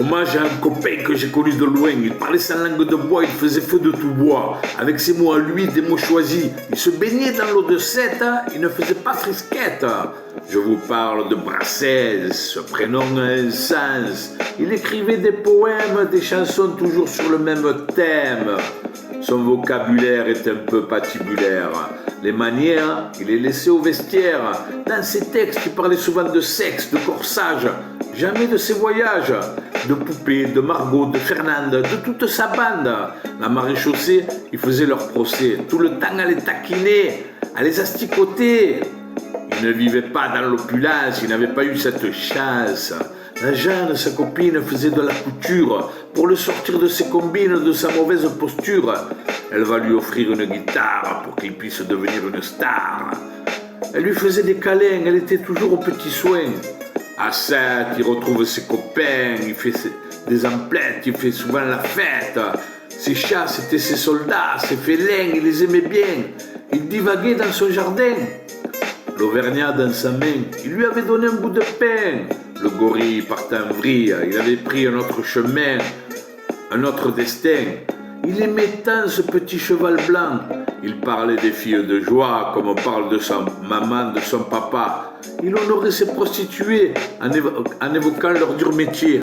Hommage à un copain que j'ai connu de loin. Il parlait sa langue de bois, il faisait feu de tout bois. Avec ses mots à lui, des mots choisis. Il se baignait dans l'eau de Sète, il ne faisait pas frisquette. Je vous parle de Brassens, ce prénom a un sens. Il écrivait des poèmes, des chansons toujours sur le même thème. Son vocabulaire est un peu patibulaire. Les manières, il les laissait au vestiaire. Dans ses textes, il parlait souvent de sexe, de corsage. Jamais de ses voyages, de poupées, de Margot, de Fernande, de toute sa bande. La maréchaussée, il faisait leur procès. Tout le temps à les taquiner, à les asticoter. Il ne vivait pas dans l'opulence, il n'avait pas eu cette chance. La Jeanne, sa copine, faisait de la couture pour le sortir de ses combines, de sa mauvaise posture. Elle va lui offrir une guitare pour qu'il puisse devenir une star. Elle lui faisait des câlins, elle était toujours aux petits soins. À 7, il retrouve ses copains, il fait des emplettes, il fait souvent la fête. Ses chats, c'était ses soldats, ses félins, il les aimait bien. Il divaguait dans son jardin. L'Auvergnat dans sa main, il lui avait donné un bout de pain. Le gorille partait en vrille, il avait pris un autre chemin, un autre destin. Il aimait tant ce petit cheval blanc. Il parlait des filles de joie comme on parle de sa maman, de son papa. Il honorait ses prostituées en évoquant leur dur métier.